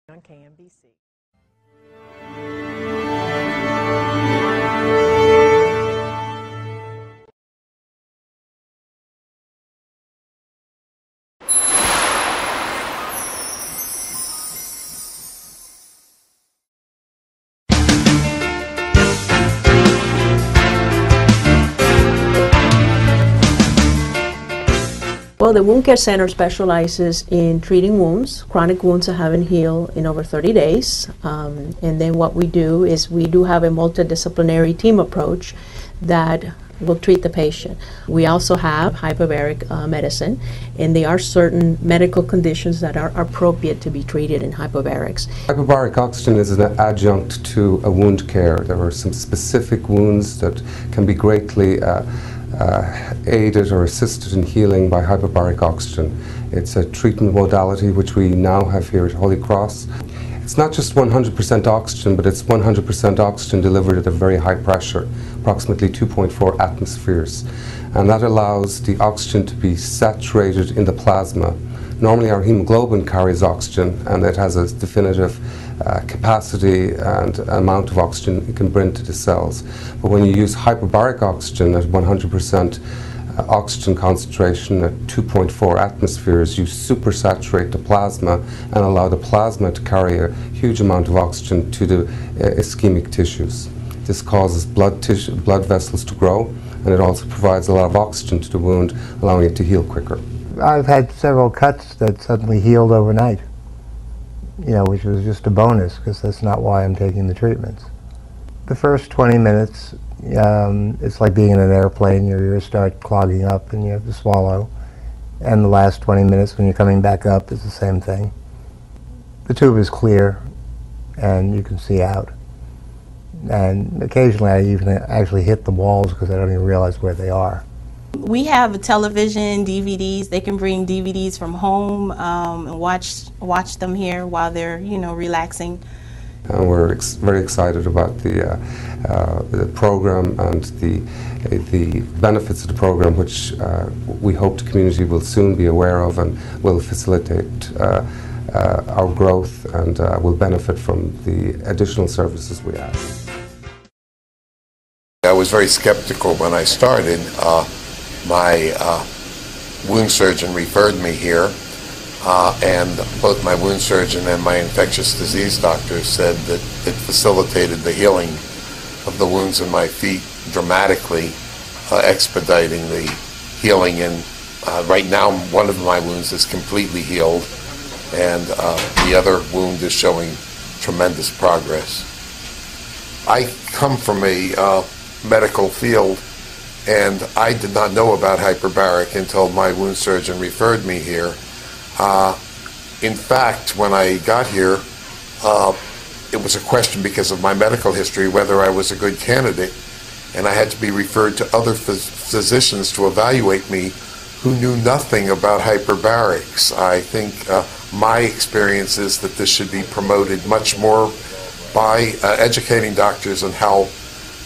on KMBC. Well, the Wound Care Center specializes in treating wounds, chronic wounds that haven't healed in over 30 days. And then what we do is we do have a multidisciplinary team approach that will treat the patient. We also have hyperbaric medicine, and there are certain medical conditions that are appropriate to be treated in hyperbarics. Hyperbaric oxygen is an adjunct to a wound care. There are some specific wounds that can be greatly aided or assisted in healing by hyperbaric oxygen. It's a treatment modality which we now have here at Holy Cross. It's not just 100% oxygen, but it's 100% oxygen delivered at a very high pressure, approximately 2.4 atmospheres. And that allows the oxygen to be saturated in the plasma. Normally our hemoglobin carries oxygen, and it has a definitive capacity and amount of oxygen it can bring to the cells. But when you use hyperbaric oxygen at 100% oxygen concentration at 2.4 atmospheres, you supersaturate the plasma and allow the plasma to carry a huge amount of oxygen to the ischemic tissues. This causes blood vessels to grow, and it also provides a lot of oxygen to the wound, allowing it to heal quicker. I've had several cuts that suddenly healed overnight, which was just a bonus, because that's not why I'm taking the treatments. The first 20 minutes, it's like being in an airplane. Your ears start clogging up and you have to swallow. And the last 20 minutes when you're coming back up is the same thing. The tube is clear and you can see out. And occasionally I even actually hit the walls because I don't even realize where they are. We have a television, DVDs. They can bring DVDs from home and watch them here while they're, relaxing. And we're very excited about the program and the benefits of the program, which we hope the community will soon be aware of and will facilitate our growth and will benefit from the additional services we have. I was very skeptical when I started. My wound surgeon referred me here, and both my wound surgeon and my infectious disease doctor said that it facilitated the healing of the wounds in my feet dramatically, expediting the healing. And right now, one of my wounds is completely healed, and the other wound is showing tremendous progress. I come from a medical field, and I did not know about hyperbaric until my wound surgeon referred me here. In fact, when I got here, it was a question because of my medical history whether I was a good candidate, and I had to be referred to other physicians to evaluate me who knew nothing about hyperbarics. I think my experience is that this should be promoted much more by educating doctors on how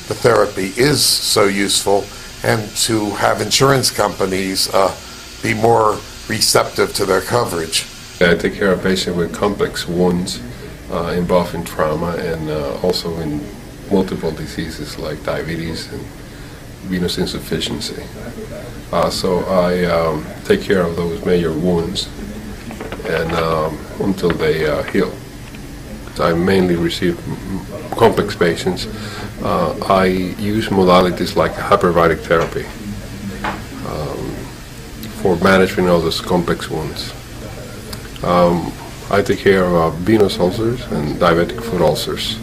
the therapy is so useful, and to have insurance companies be more receptive to their coverage. I take care of patients with complex wounds involving trauma and also in multiple diseases like diabetes and venous insufficiency. So I take care of those major wounds and until they heal. I mainly receive complex patients. I use modalities like hyperbaric therapy for management of those complex wounds. I take care of venous ulcers and diabetic foot ulcers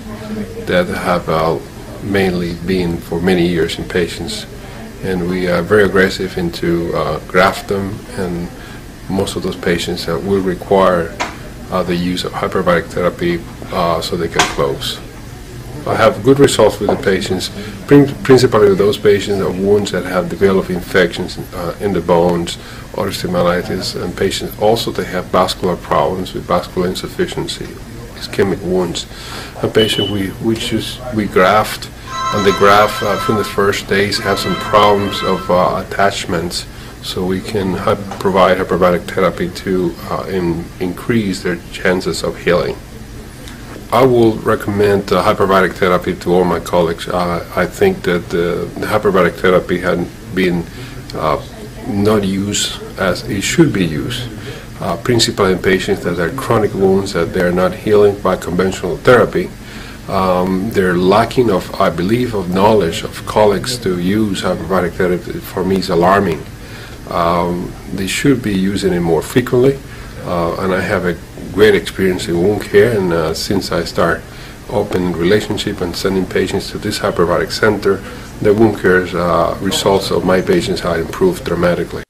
that have mainly been for many years in patients, and we are very aggressive into graft them, and most of those patients will require the use of hyperbaric therapy so they can close. I have good results with the patients, principally with those patients of wounds that have developed infections in the bones, osteomyelitis, and patients also that have vascular problems with vascular insufficiency, ischemic wounds. A patient we graft, and the graft from the first days have some problems of attachments, so we can provide hyperbaric therapy to increase their chances of healing. I will recommend hyperbaric therapy to all my colleagues. I think that the hyperbaric therapy had been not used as it should be used, principally in patients that are chronic wounds that they are not healing by conventional therapy. They're lacking of, I believe, of knowledge of colleagues to use hyperbaric therapy. For me, is alarming. They should be using it more frequently, and I have a great experience in wound care, and since I start open relationship and sending patients to this hyperbaric center, the wound care results of my patients have improved dramatically.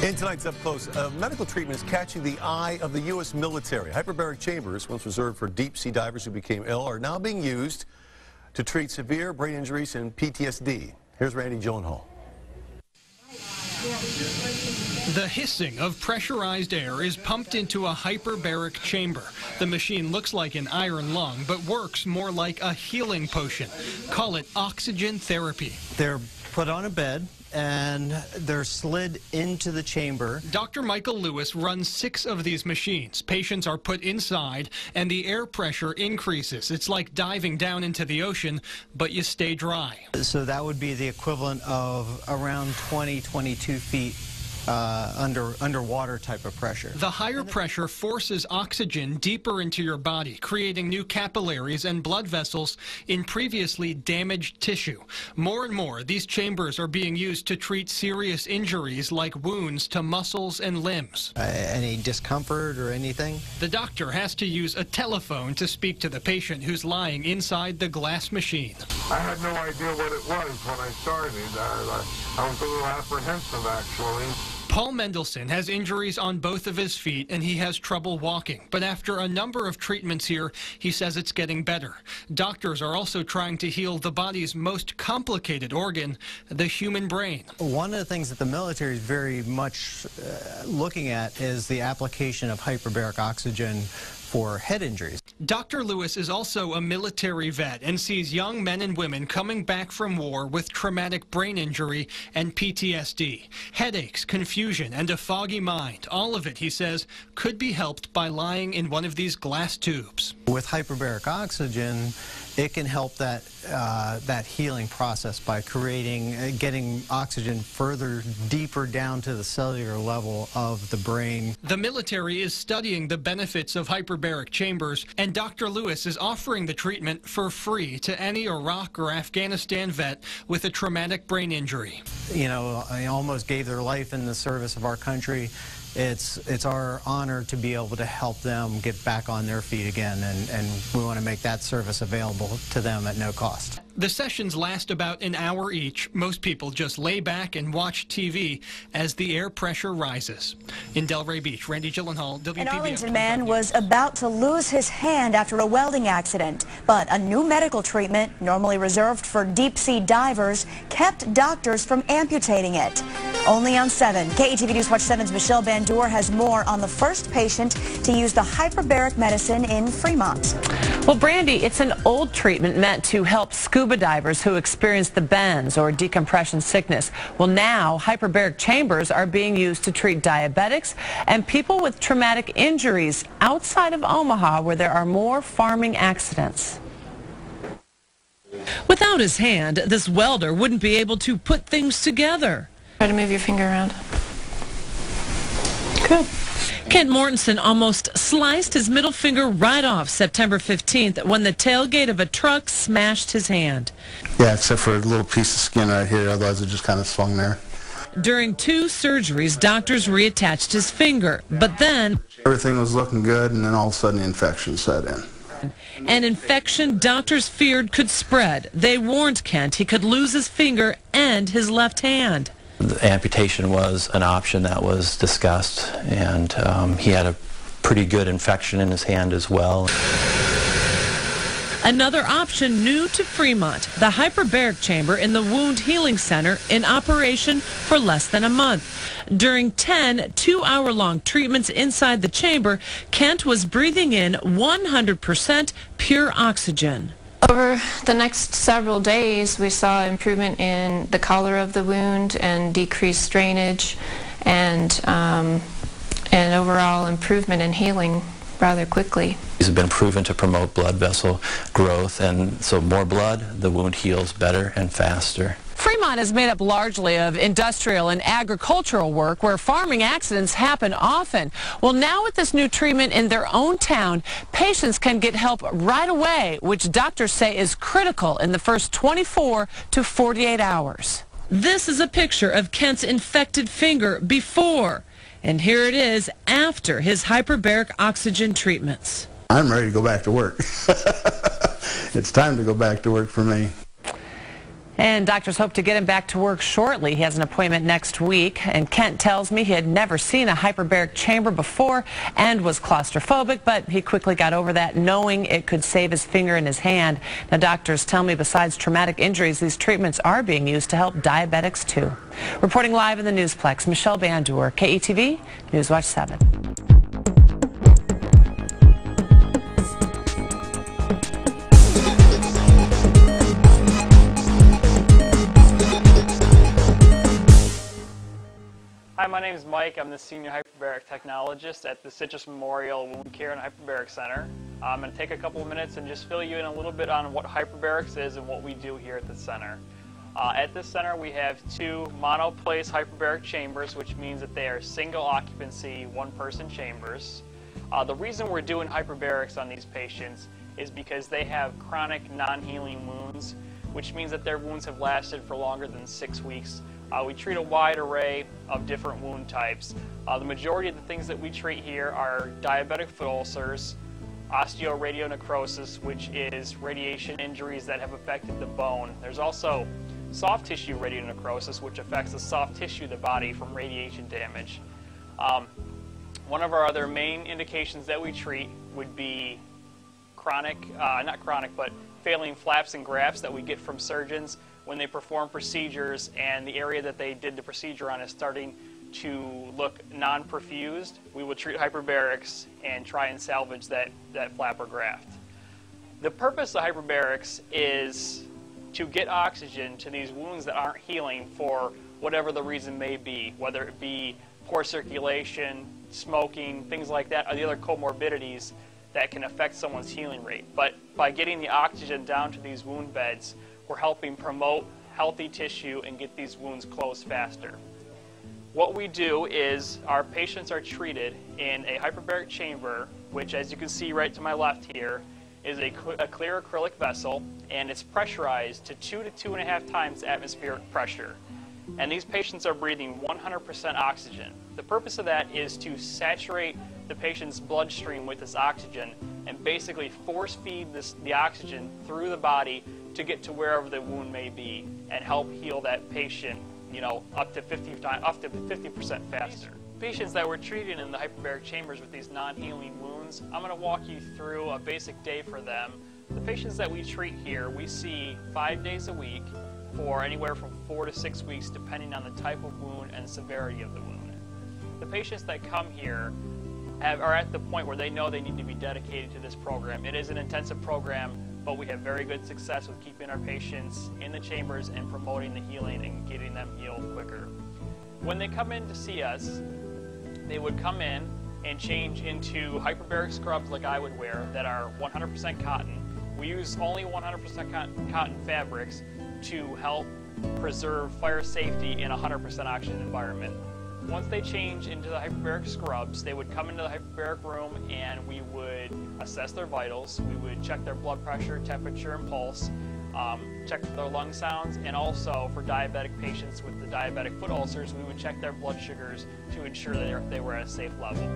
In tonight's Up Close, medical treatment is catching the eye of the U.S. military. Hyperbaric chambers, once reserved for deep-sea divers who became ill, are now being used to treat severe brain injuries and PTSD. Here's Randy Gyllenhaal. The hissing of pressurized air is pumped into a hyperbaric chamber. The machine looks like an iron lung, but works more like a healing potion. Call it oxygen therapy. They're put on a bed and they're slid into the chamber. Dr. Michael Lewis runs 6 of these machines. Patients are put inside and the air pressure increases. It's like diving down into the ocean, but you stay dry. So that would be the equivalent of around 22 feet underwater type of pressure. The higher pressure forces oxygen deeper into your body, creating new capillaries and blood vessels in previously damaged tissue. More and more, these chambers are being used to treat serious injuries like wounds to muscles and limbs. Any discomfort or anything? The doctor has to use a telephone to speak to the patient who's lying inside the glass machine. I had no idea what it was when I started. I was a little apprehensive, actually. Paul Mendelson has injuries on both of his feet and he has trouble walking. But after a number of treatments here, he says it's getting better. Doctors are also trying to heal the body's most complicated organ, the human brain. One of the things that the military is very much looking at is the application of hyperbaric oxygen for head injuries. Dr. Lewis is also a military vet and sees young men and women coming back from war with traumatic brain injury and PTSD. Headaches, confusion, and a foggy mind. All of it, he says, could be helped by lying in one of these glass tubes. With hyperbaric oxygen, it can help that healing process by getting oxygen further deeper down to the cellular level of the brain. The military is studying the benefits of hyperbaric chambers, and Dr. Lewis is offering the treatment for free to any Iraq or Afghanistan vet with a traumatic brain injury. You know, I almost gave their life in the service of our country. It's our honor to be able to help them get back on their feet again, and we want to make that service available to them at no cost. The sessions last about an hour each. Most people just lay back and watch TV as the air pressure rises. In Delray Beach, Randy Gyllenhaal, WPBF. An Arlington man was about to lose his hand after a welding accident, but a new medical treatment, normally reserved for deep-sea divers, kept doctors from amputating it. Only on 7. KETV News Watch 7's Michelle Bandor has more on the first patient to use the hyperbaric medicine in Fremont. Well, Brandy, it's an old treatment meant to help scuba divers who experience the bends or decompression sickness. Well, now hyperbaric chambers are being used to treat diabetics and people with traumatic injuries outside of Omaha, where there are more farming accidents. Without his hand, this welder wouldn't be able to put things together. Try to move your finger around. Good. Kent Mortensen almost sliced his middle finger right off September 15th when the tailgate of a truck smashed his hand. Yeah, except for a little piece of skin right here, otherwise it just kind of swung there. During 2 surgeries, doctors reattached his finger, but then everything was looking good, and then all of a sudden the infection set in. An infection doctors feared could spread. They warned Kent he could lose his finger and his left hand. The amputation was an option that was discussed, and he had a pretty good infection in his hand as well. Another option new to Fremont, the hyperbaric chamber in the Wound Healing Center, in operation for less than a month. During 10 2-hour-long treatments inside the chamber, Kent was breathing in 100% pure oxygen. Over the next several days, we saw improvement in the color of the wound and decreased drainage and and overall improvement in healing rather quickly. These have been proven to promote blood vessel growth, and so more blood, the wound heals better and faster. Fremont is made up largely of industrial and agricultural work where farming accidents happen often. Well, now with this new treatment in their own town, patients can get help right away, which doctors say is critical in the first 24 to 48 hours. This is a picture of Kent's infected finger before, and here it is after his hyperbaric oxygen treatments. I'm ready to go back to work. It's time to go back to work for me. And doctors hope to get him back to work shortly. He has an appointment next week, and Kent tells me he had never seen a hyperbaric chamber before and was claustrophobic, but he quickly got over that, knowing it could save his finger in his hand. Now, doctors tell me besides traumatic injuries, these treatments are being used to help diabetics too. Reporting live in the Newsplex, Michelle Bandur, KETV, Newswatch 7. Hi, my name is Mike. I'm the Senior Hyperbaric Technologist at the Citrus Memorial Wound Care and Hyperbaric Center. I'm going to take a couple of minutes and just fill you in a little bit on what hyperbarics is and what we do here at the center. At this center we have 2 monoplace hyperbaric chambers, which means that they are single occupancy, 1-person chambers. The reason we're doing hyperbarics on these patients is because they have chronic non-healing wounds, which means that their wounds have lasted for longer than 6 weeks. We treat a wide array of different wound types. The majority of the things that we treat here are diabetic foot ulcers, osteoradionecrosis, which is radiation injuries that have affected the bone. There's also soft tissue radionecrosis, which affects the soft tissue of the body from radiation damage. One of our other main indications that we treat would be failing flaps and grafts that we get from surgeons when they perform procedures and the area that they did the procedure on is starting to look non-perfused. We will treat hyperbarics and try and salvage that flap or graft. The purpose of hyperbarics is to get oxygen to these wounds that aren't healing for whatever the reason may be, whether it be poor circulation, smoking, things like that, or the other comorbidities that can affect someone's healing rate. But by getting the oxygen down to these wound beds, we're helping promote healthy tissue and get these wounds closed faster. What we do is our patients are treated in a hyperbaric chamber, which, as you can see right to my left here, is a clear acrylic vessel, and it's pressurized to 2 to 2.5 times atmospheric pressure. And these patients are breathing 100% oxygen. The purpose of that is to saturate the patient's bloodstream with this oxygen and basically force feed the oxygen through the body to get to wherever the wound may be and help heal that patient, up to 50% faster. Patients that we're treating in the hyperbaric chambers with these non-healing wounds, I'm going to walk you through a basic day for them. The patients that we treat here, we see 5 days a week for anywhere from 4 to 6 weeks, depending on the type of wound and severity of the wound. The patients that come here are at the point where they know they need to be dedicated to this program. It is an intensive program, but we have very good success with keeping our patients in the chambers and promoting the healing and getting them healed quicker. When they come in to see us, they would come in and change into hyperbaric scrubs like I would wear that are 100% cotton. We use only 100% cotton fabrics to help preserve fire safety in a 100% oxygen environment. Once they change into the hyperbaric scrubs, they would come into the hyperbaric room and we would assess their vitals. We would check their blood pressure, temperature, and pulse, check their lung sounds, and also for diabetic patients with the diabetic foot ulcers, we would check their blood sugars to ensure that they were at a safe level.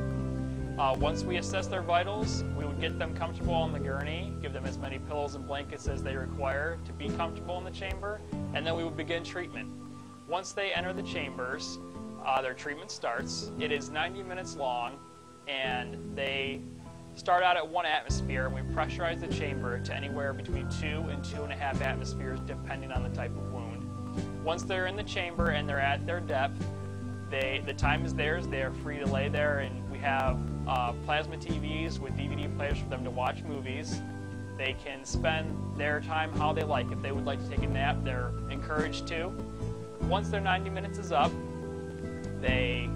Once we assess their vitals, we would get them comfortable on the gurney, give them as many pillows and blankets as they require to be comfortable in the chamber, and then we would begin treatment. Once they enter the chambers, their treatment starts. It is 90 minutes long, and they start out at 1 atmosphere, and we pressurize the chamber to anywhere between 2 and 2.5 atmospheres, depending on the type of wound. Once they're in the chamber and they're at their depth, the time is theirs. They're free to lay there, and we have plasma TVs with DVD players for them to watch movies. They can spend their time how they like. If they would like to take a nap, they're encouraged to. Once their 90 minutes is up, they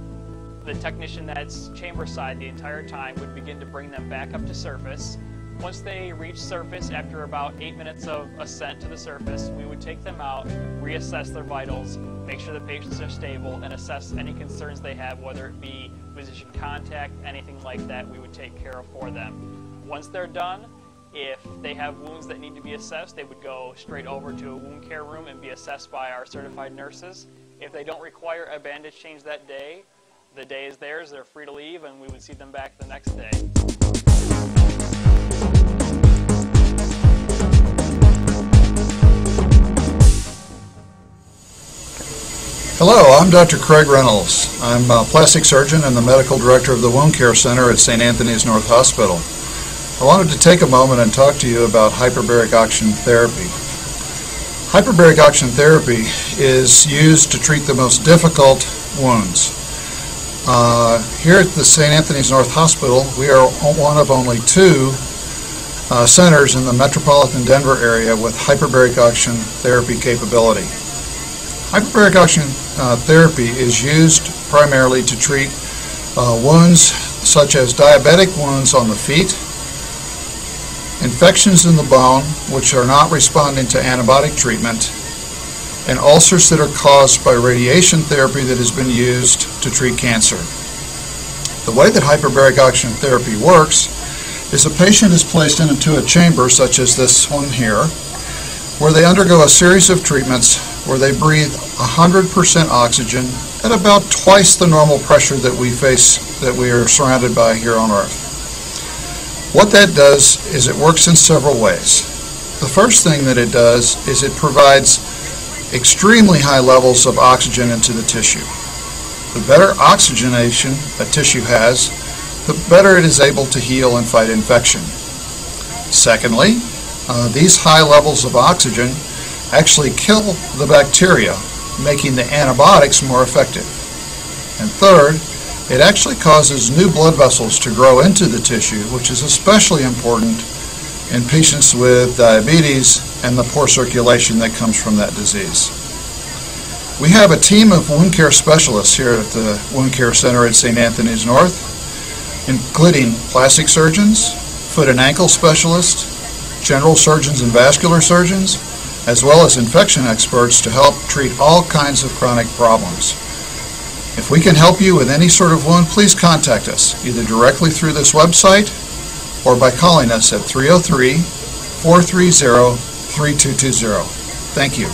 The technician that's chamber side the entire time would begin to bring them back up to surface. Once they reach surface, after about 8 minutes of ascent to the surface, we would take them out, reassess their vitals, make sure the patients are stable, and assess any concerns they have, whether it be physician contact, anything like that, we would take care of for them. Once they're done, if they have wounds that need to be assessed, they would go straight over to a wound care room and be assessed by our certified nurses. If they don't require a bandage change that day, the day is theirs, they're free to leave, and we would see them back the next day. Hello, I'm Dr. Craig Reynolds. I'm a plastic surgeon and the medical director of the Wound Care Center at St. Anthony's North Hospital. I wanted to take a moment and talk to you about hyperbaric oxygen therapy. Hyperbaric oxygen therapy is used to treat the most difficult wounds. Here at the St. Anthony's North Hospital, we are one of only 2 centers in the metropolitan Denver area with hyperbaric oxygen therapy capability. Hyperbaric oxygen therapy is used primarily to treat wounds such as diabetic wounds on the feet, infections in the bone which are not responding to antibiotic treatment, and ulcers that are caused by radiation therapy that has been used to treat cancer. The way that hyperbaric oxygen therapy works is a patient is placed into a chamber such as this one here, where they undergo a series of treatments where they breathe 100% oxygen at about twice the normal pressure that we are surrounded by here on Earth. What that does is it works in several ways. The first thing that it does is it provides extremely high levels of oxygen into the tissue. The better oxygenation a tissue has, the better it is able to heal and fight infection. Secondly, these high levels of oxygen actually kill the bacteria, making the antibiotics more effective. And third, it actually causes new blood vessels to grow into the tissue, which is especially important in patients with diabetes and the poor circulation that comes from that disease. We have a team of wound care specialists here at the Wound Care Center at St. Anthony's North, including plastic surgeons, foot and ankle specialists, general surgeons and vascular surgeons, as well as infection experts to help treat all kinds of chronic problems. If we can help you with any sort of wound, please contact us, either directly through this website or by calling us at 303-430-3220. Thank you.